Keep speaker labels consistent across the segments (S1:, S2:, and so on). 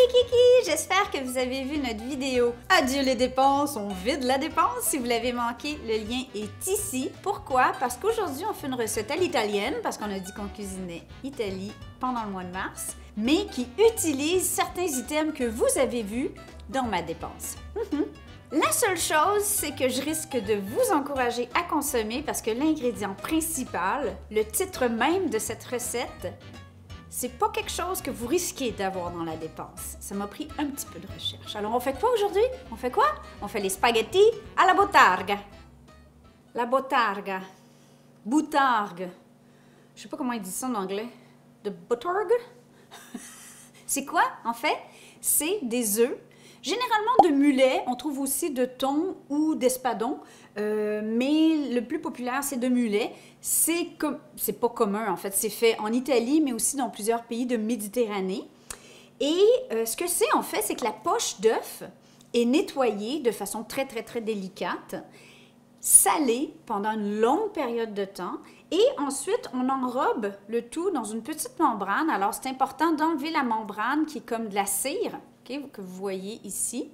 S1: les kikis! J'espère que vous avez vu notre vidéo Adieu les dépenses, on vide la dépense. Si vous l'avez manqué, le lien est ici. Pourquoi? Parce qu'aujourd'hui, on fait une recette à l'italienne, parce qu'on a dit qu'on cuisinait Italie pendant le mois de mars, mais qui utilise certains items que vous avez vus dans ma dépense. La seule chose, c'est que je risque de vous encourager à consommer parce que l'ingrédient principal, le titre même de cette recette, c'est pas quelque chose que vous risquez d'avoir dans la dépense. Ça m'a pris un petit peu de recherche. Alors, on fait quoi aujourd'hui? On fait quoi? On fait les spaghettis à la bottarga. La bottarga. Boutargue. Je sais pas comment ils disent ça en anglais. De bottargue? C'est quoi, en fait? C'est des œufs. Généralement de mulet, on trouve aussi de thon ou d'espadon, mais le plus populaire, c'est de mulet. C'est pas commun, en fait. C'est fait en Italie, mais aussi dans plusieurs pays de Méditerranée. Et ce que c'est, en fait, c'est que la poche d'œuf est nettoyée de façon très, très, très délicate, salée pendant une longue période de temps, et ensuite, on enrobe le tout dans une petite membrane. Alors, c'est important d'enlever la membrane qui est comme de la cire, que vous voyez ici.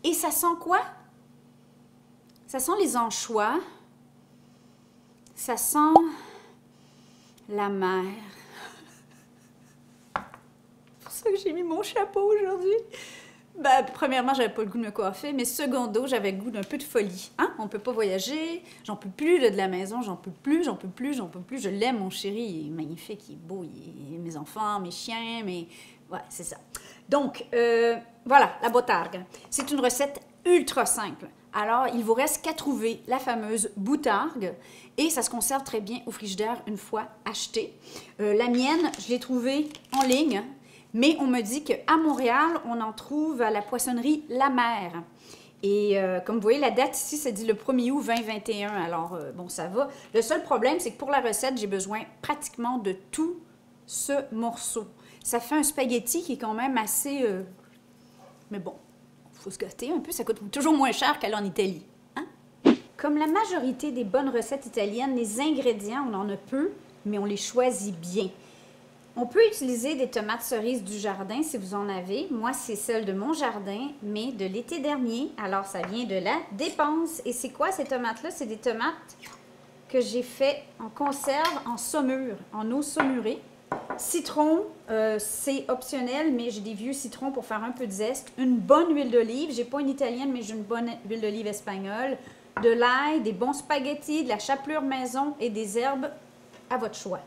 S1: Et ça sent quoi? Ça sent les anchois. Ça sent la mer. C'est pour ça que j'ai mis mon chapeau aujourd'hui. Ben, premièrement, j'avais pas le goût de me coiffer, mais secondo, j'avais le goût d'un peu de folie. Hein? On peut pas voyager, j'en peux plus de la maison, j'en peux plus. Je l'aime, mon chéri, il est magnifique, il est beau, mes enfants, mes chiens, mais... Ouais, c'est ça. Donc, voilà, la bottargue. C'est une recette ultra simple. Alors, il vous reste qu'à trouver la fameuse boutargue et ça se conserve très bien au frigidaire une fois acheté. La mienne, je l'ai trouvée en ligne, mais on me dit qu'à Montréal, on en trouve à la poissonnerie La Mer. Et comme vous voyez, la date ici, ça dit le 1er août 2021. Alors, bon, ça va. Le seul problème, c'est que pour la recette, j'ai besoin pratiquement de tout ce morceau. Ça fait un spaghetti qui est quand même assez... Mais bon, il faut se gâter un peu. Ça coûte toujours moins cher qu'aller en Italie. Hein? Comme la majorité des bonnes recettes italiennes, les ingrédients, on en a peu, mais on les choisit bien. On peut utiliser des tomates cerises du jardin si vous en avez. Moi, c'est celle de mon jardin, mais de l'été dernier. Alors, ça vient de la dépense. Et c'est quoi ces tomates-là? C'est des tomates que j'ai fait en conserve, en saumure, en eau saumurée. Citron, c'est optionnel, mais j'ai des vieux citrons pour faire un peu de zeste. Une bonne huile d'olive. J'ai pas une italienne, mais j'ai une bonne huile d'olive espagnole. De l'ail, des bons spaghettis, de la chapelure maison et des herbes à votre choix.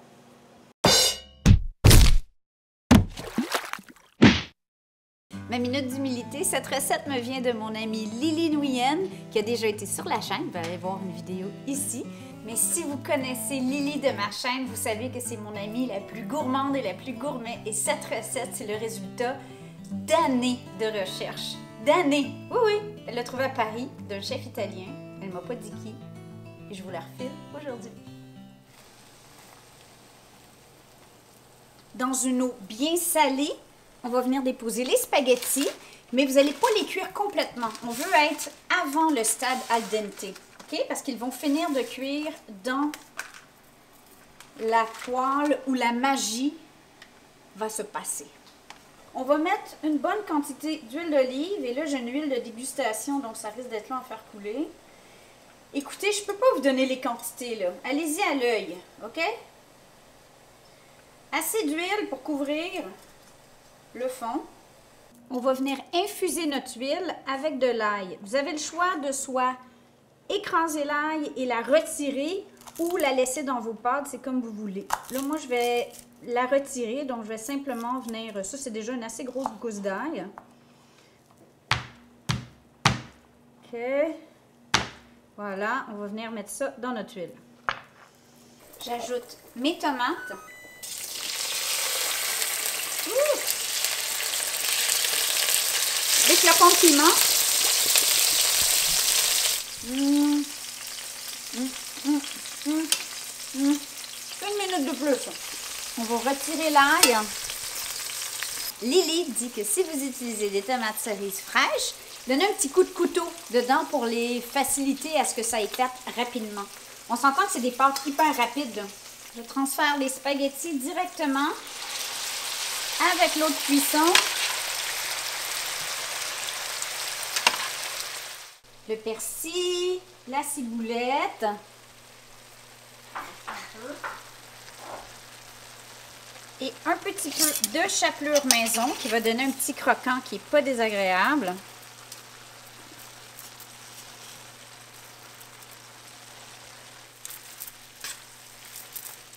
S1: Ma minute d'humilité, cette recette me vient de mon amie Lily Nguyen, qui a déjà été sur la chaîne. Vous allez aller voir une vidéo ici. Mais si vous connaissez Lily de ma chaîne, vous savez que c'est mon amie la plus gourmande et la plus gourmet. Et cette recette, c'est le résultat d'années de recherche. D'années! Oui, oui! Elle l'a trouvée à Paris, d'un chef italien. Elle ne m'a pas dit qui. Et je vous la refile aujourd'hui. Dans une eau bien salée, on va venir déposer les spaghettis, mais vous n'allez pas les cuire complètement. On veut être avant le stade al dente. OK? Parce qu'ils vont finir de cuire dans la poêle où la magie va se passer. On va mettre une bonne quantité d'huile d'olive. Et là, j'ai une huile de dégustation, donc ça risque d'être long à faire couler. Écoutez, je ne peux pas vous donner les quantités, là. Allez-y à l'œil, OK? Assez d'huile pour couvrir le fond. On va venir infuser notre huile avec de l'ail. Vous avez le choix de soit écraser l'ail et la retirer ou la laisser dans vos pâtes, c'est comme vous voulez. Là, moi, je vais la retirer, donc je vais simplement venir... Ça, c'est déjà une assez grosse gousse d'ail. OK. Voilà, on va venir mettre ça dans notre huile. J'ajoute mes tomates. Des flocons de piment. Une minute de plus. On va retirer l'ail. Lily dit que si vous utilisez des tomates cerises fraîches, donnez un petit coup de couteau dedans pour les faciliter à ce que ça éclate rapidement. On s'entend que c'est des pâtes hyper rapides. Je transfère les spaghettis directement avec l'eau de cuisson le persil, la ciboulette. Et un petit peu de chapelure maison qui va donner un petit croquant qui n'est pas désagréable.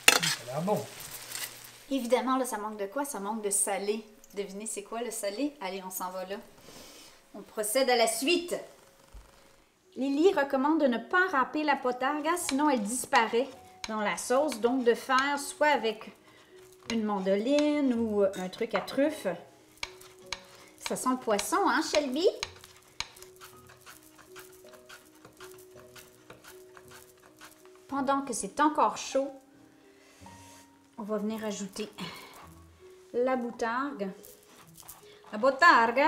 S2: Ça a l'air bon.
S1: Évidemment, là, ça manque de quoi? Ça manque de salé. Devinez c'est quoi le salé? Allez, on s'en va là. On procède à la suite. Lily recommande de ne pas râper la potarga, sinon elle disparaît dans la sauce. Donc, de faire soit avec une mandoline ou un truc à truffe. Ça sent le poisson, hein, Shelby? Pendant que c'est encore chaud, on va venir ajouter la boutargue. La boutargue.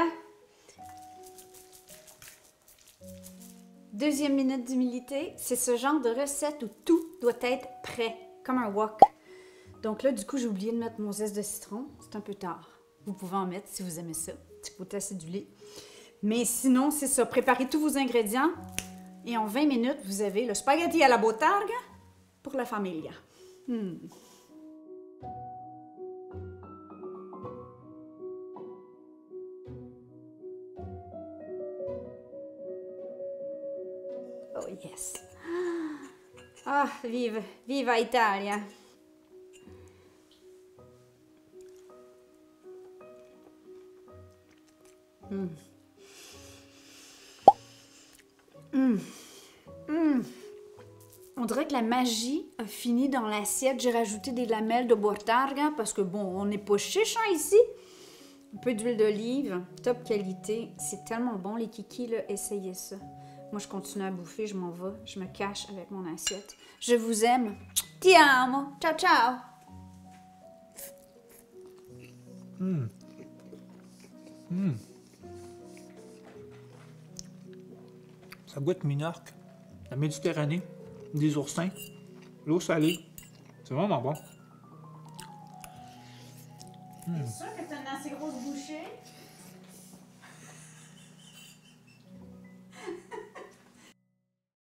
S1: Deuxième minute d'humilité, c'est ce genre de recette où tout doit être prêt, comme un wok. Donc là, du coup, j'ai oublié de mettre mon zeste de citron. C'est un peu tard. Vous pouvez en mettre si vous aimez ça. Petit côté acidulé. Mais sinon, c'est ça. Préparez tous vos ingrédients. Et en 20 minutes, vous avez le spaghetti à la boutargue pour la familia. Oh yes. Ah, vive, viva Italia. On dirait que la magie a fini dans l'assiette. J'ai rajouté des lamelles de boutargue parce que bon, on n'est pas chiche hein, ici. Un peu d'huile d'olive, top qualité. C'est tellement bon les kikis, là, essayez ça. Moi, je continue à bouffer, je m'en vais, je me cache avec mon assiette. Je vous aime. Ti amo. Ciao, ciao.
S2: Ça goûte Minorque, la Méditerranée, des oursins, l'eau salée. C'est vraiment bon.
S1: C'est sûr que tu as une assez grosse bouchée.